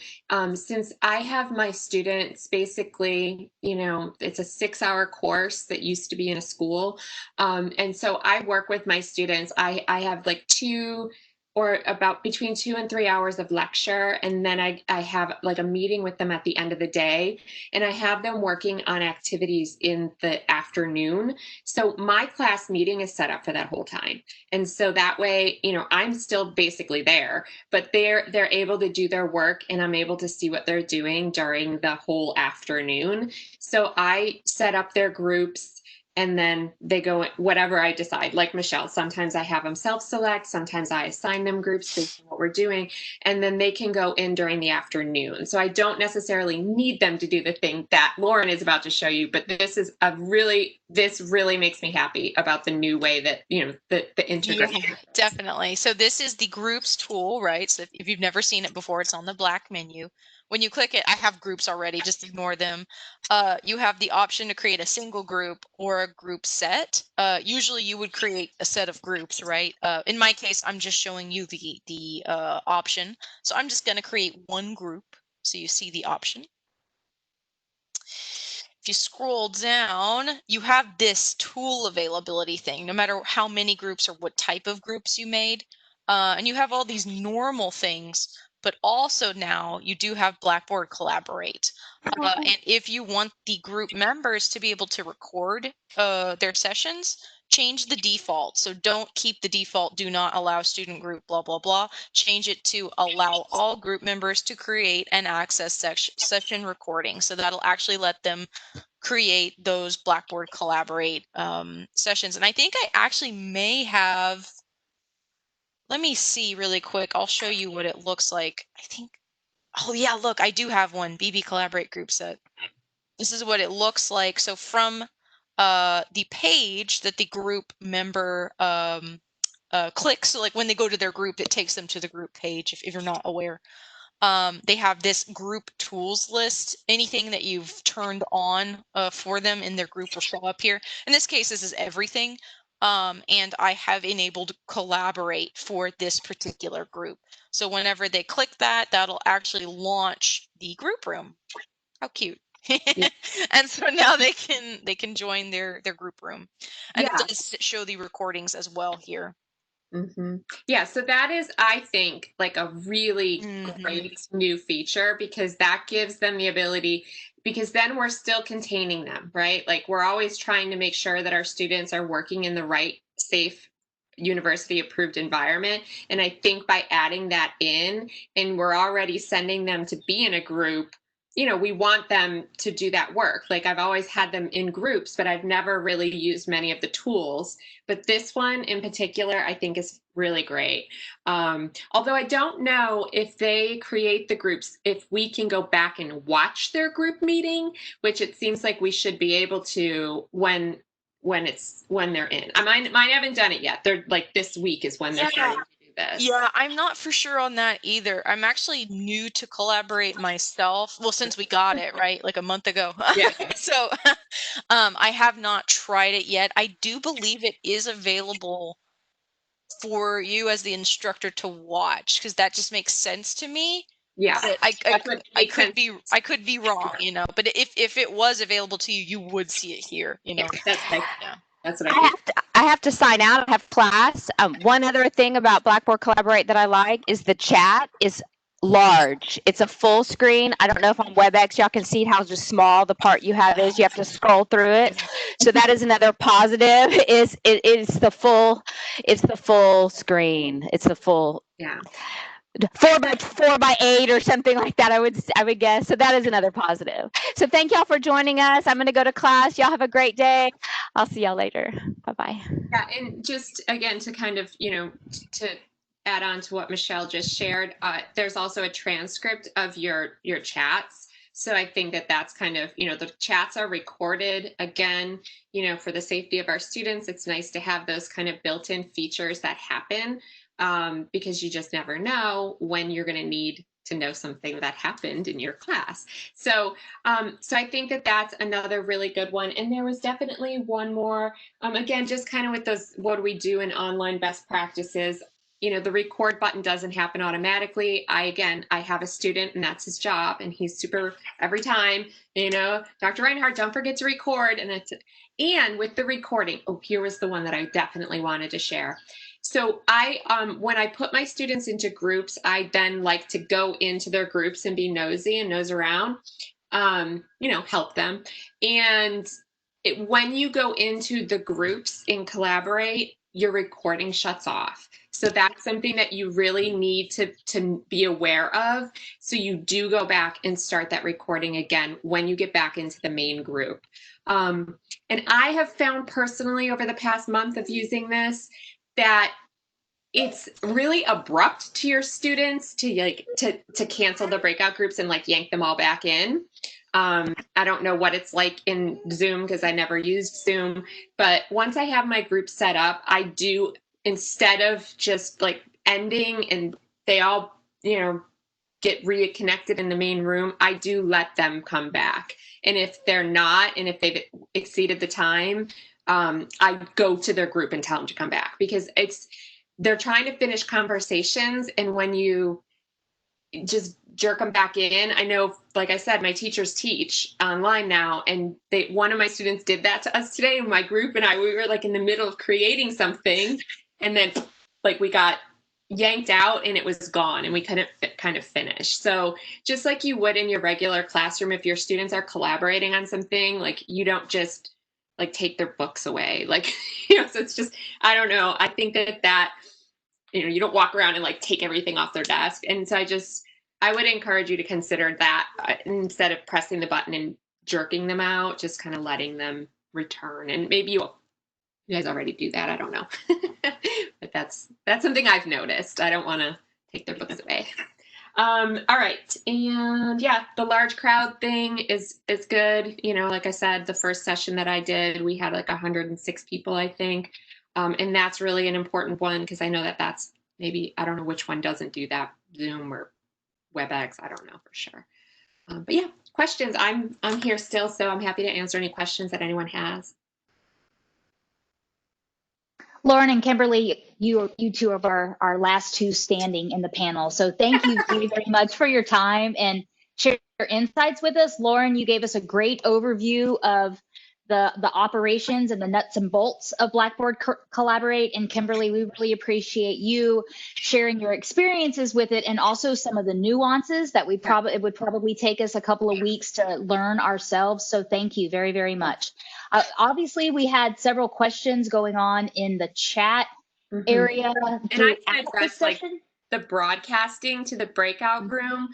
since I have my students basically, it's a 6-hour course that used to be in a school. And so I work with my students. I have like about between 2 and 3 hours of lecture. And then I have like a meeting with them at the end of the day. And I have them working on activities in the afternoon. So my class meeting is set up for that whole time. And so that way, I'm still basically there, but they're able to do their work and I'm able to see what they're doing during the whole afternoon. So I set up their groups and then they go whatever I decide. Like Michelle, sometimes I have them self-select, sometimes I assign them groups based on what we're doing, and then they can go in during the afternoon. So I don't necessarily need them to do the thing that Lauren is about to show you, but this really makes me happy about the new way that, the integration. Yeah, definitely. So this is the groups tool, right? So if you've never seen it before, it's on the black menu. When you click it, I have groups already, just ignore them. You have the option to create a single group or a group set. Usually you would create a set of groups, right? In my case, I'm just showing you the option. So I'm just going to create one group. So you see the option. If you scroll down, you have this tool availability thing, no matter how many groups or what type of groups you made. And you have all these normal things, but also now you do have Blackboard Collaborate. And if you want the group members to be able to record their sessions, change the default. So don't keep the default, do not allow student group, blah, blah, blah. Change it to allow all group members to create and access session recording. So that'll actually let them create those Blackboard Collaborate sessions. And I think I actually may have, let me see really quick. I'll show you what it looks like. I think, oh yeah, look, I do have one, BB Collaborate group set. This is what it looks like. So from the page that the group member clicks, so like when they go to their group, it takes them to the group page if you're not aware. They have this group tools list. Anything that you've turned on for them in their group will show up here. In this case, this is everything. And I have enabled Collaborate for this particular group. So whenever they click that, that'll actually launch the group room. How cute. And so now they can join their group room. And it does show the recordings as well here. Mm-hmm. Yeah, so that is, I think, like a really great new feature because that gives them the ability, because then we're still containing them, right? Like we're always trying to make sure that our students are working in the right, safe, university approved environment. And I think by adding that in, and we're already sending them to be in a group, we want them to do that work. Like I've always had them in groups, but I've never really used many of the tools. But this one in particular, I think is really great. Although I don't know if they create the groups, if we can go back and watch their group meeting, which it seems like we should be able to when they're in. Mine haven't done it yet. They're like this week is when they're starting to do this. Yeah, I'm not for sure on that either. I'm actually new to Collaborate myself. Well, since we got it, right? Like a month ago. Yeah. So I have not tried it yet. I do believe it is available for you as the instructor to watch because that just makes sense to me. Yeah. But I could be wrong, But if it was available to you, you would see it here, Yeah, that's like, Yeah. That's what I think. I have to sign out. I have class. One other thing about Blackboard Collaborate that I like is the chat is large. It's a full screen. I don't know if on WebEx y'all can see how just small the part you have is. You have to scroll through it. So that is another positive. Is it's the full screen. It's the full Yeah. 4x8 or something like that. I would guess. So that is another positive. So thank y'all for joining us. I'm going to go to class. Y'all have a great day. I'll see y'all later. Bye-bye. Yeah, and just again to kind of, to add on to what Michelle just shared, there's also a transcript of your chats. So I think that that's kind of, the chats are recorded again, for the safety of our students. It's nice to have those kind of built-in features that happen, because you just never know when you're going to need to know something that happened in your class. So I think that that's another really good one. And there was definitely one more, again, just kind of with those, what do we do in online best practices? The record button doesn't happen automatically. I have a student and that's his job, and he's super every time, Dr. Reinhardt, don't forget to record. And with the recording, here was the one that I definitely wanted to share. So when I put my students into groups, I then like to go into their groups and be nosy and nose around, help them. And when you go into the groups in Collaborate, your recording shuts off. So that's something that you really need to be aware of. So you do go back and start that recording again when you get back into the main group. And I have found personally over the past month of using this, that it's really abrupt to your students to cancel the breakout groups and yank them all back in. I don't know what it's like in Zoom because I never used Zoom, but once I have my group set up, I do, instead of just ending and they all, get reconnected in the main room, I do let them come back. And if they're not, and if they've exceeded the time, I go to their group and tell them to come back, because they're trying to finish conversations. And when you just jerk them back in, I know, like I said, my teachers teach online now, and one of my students did that to us today in my group, and we were in the middle of creating something, and then we got yanked out and it was gone and we couldn't kind of finish. So just like you would in your regular classroom, if your students are collaborating on something, you don't just take their books away. So it's just, I don't know. I think that you don't walk around and take everything off their desk. And so I would encourage you to consider that, instead of pressing the button and jerking them out, just kind of letting them return. And maybe you guys already do that. I don't know. But that's something I've noticed. I don't want to take their books away. All right. And yeah, the large crowd thing is good. Like I said, the first session that I did, we had 106 people, I think. And that's really an important one, because I know that's maybe, I don't know which one doesn't do that, Zoom or WebEx. I don't know for sure. But yeah, questions. I'm here still, so I'm happy to answer any questions that anyone has. Lauren and Kimberly, you two are our last two standing in the panel. So thank you very, very much for your time and share your insights with us. Lauren, you gave us a great overview of the operations and the nuts and bolts of Blackboard Collaborate. And Kimberly, we really appreciate you sharing your experiences with it, and also some of the nuances that it would probably take us a couple of weeks to learn ourselves. So thank you very, very much. Obviously, we had several questions going on in the chat area. And I can address the broadcasting to the breakout room.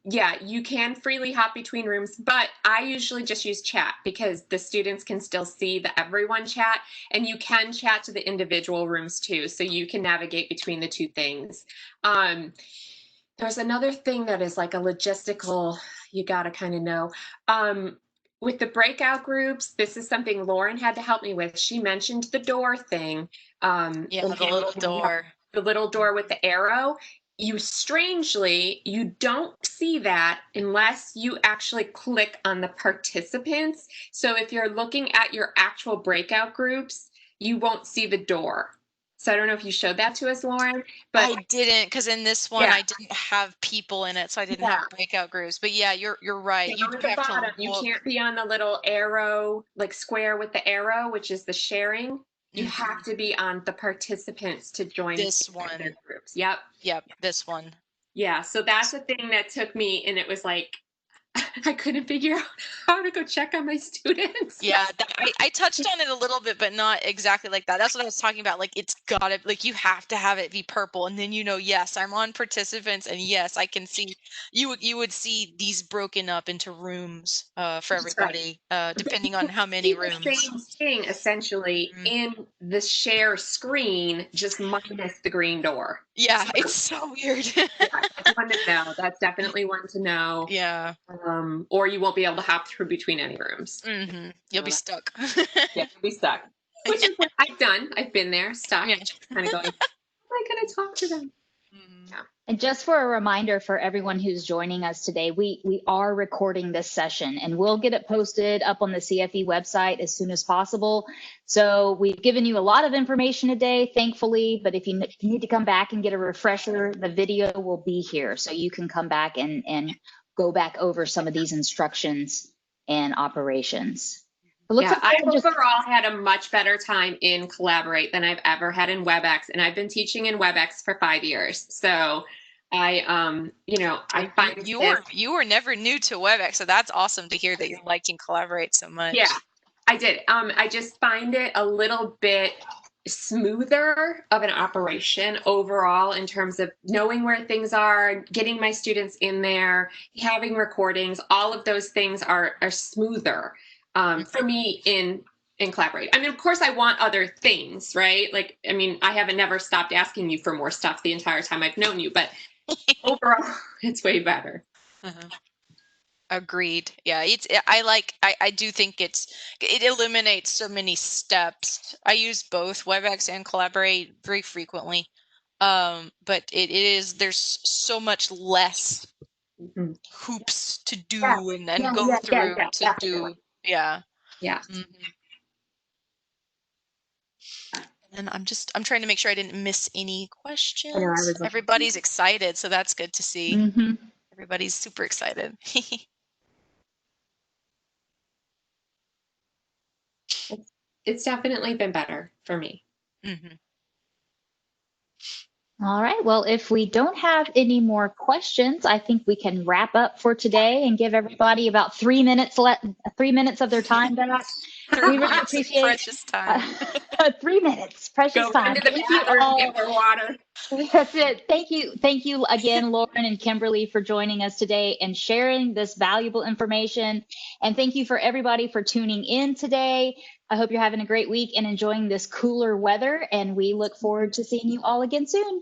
Yeah, you can freely hop between rooms, but I usually just use chat, because the students can still see the everyone chat, and you can chat to the individual rooms too. So you can navigate between the two things. There's another thing that is a logistical, you got to kind of know. With the breakout groups, this is something Lauren had to help me with. She mentioned the door thing. Yeah, the little door. The little door with the arrow. Strangely, you don't see that unless you actually click on the participants. So if you're looking at your actual breakout groups, you won't see the door. So I don't know if you showed that to us, Lauren, but I didn't, because in this one Yeah. I didn't have people in it, so I didn't Yeah. have breakout groups. But yeah, you're right. You down at do the have bottom, to you look. can't be on the little arrow, like square with the arrow, which is the sharing. You Mhm. have to be on the participants to join This their one. groups. Yep. Yep, this one. Yeah. So that's the thing that took me, and it was like, I couldn't figure out how to go check on my students. Yeah, I touched on it a little bit, but not exactly like that. That's what I was talking about. Like, it's gotta, like, you have to have it be purple, and then yes, I'm on participants, and yes, I can see you would see these broken up into rooms for That's right. everybody, depending on how many See the rooms. same thing essentially in the share screen, just minus the green door. Yeah, So, it's so weird. yeah, that's one to know. That's definitely one to know. Yeah. Or you won't be able to hop through between any rooms. You'll be stuck. Yeah, you'll be stuck. Which is what I've done. I've been there, stuck, Yeah. kind of going, how am I going to talk to them? Mhm. Yeah. And just for a reminder for everyone who's joining us today, we are recording this session and we'll get it posted up on the CFE website as soon as possible. So we've given you a lot of information today, thankfully, but if you need to come back and get a refresher, the video will be here. So you can come back and go back over some of these instructions and operations. It looks Yeah, like I overall had a much better time in Collaborate than I've ever had in WebEx, and I've been teaching in WebEx for 5 years. So I, I find you were never new to WebEx, so that's awesome to hear that you're liking Collaborate so much. Yeah, I did. I just find it a little bit smoother of an operation overall in terms of knowing where things are, getting my students in there, having recordings. All of those things are smoother for me in Collaborate. I mean, of course, I want other things, right? Like, I mean, I haven't never stopped asking you for more stuff the entire time I've known you, but overall, it's way better. Agreed. Yeah, I do think it eliminates so many steps. I use both WebEx and Collaborate very frequently. But there's so much less hoops to do and go through to do. Yeah. Yeah. And I'm trying to make sure I didn't miss any questions. I know, I was Everybody's excited, so that's good to see. Everybody's super excited. It's definitely been better for me. All right. Well, if we don't have any more questions, I think we can wrap up for today and give everybody about 3 minutes 3 minutes of their time back. We really appreciate precious time. 3 minutes, precious Go time. into the bathroom, get more water. That's it. Thank you again, Lauren and Kimberly, for joining us today and sharing this valuable information. And thank you for everybody for tuning in today. I hope you're having a great week and enjoying this cooler weather. And we look forward to seeing you all again soon.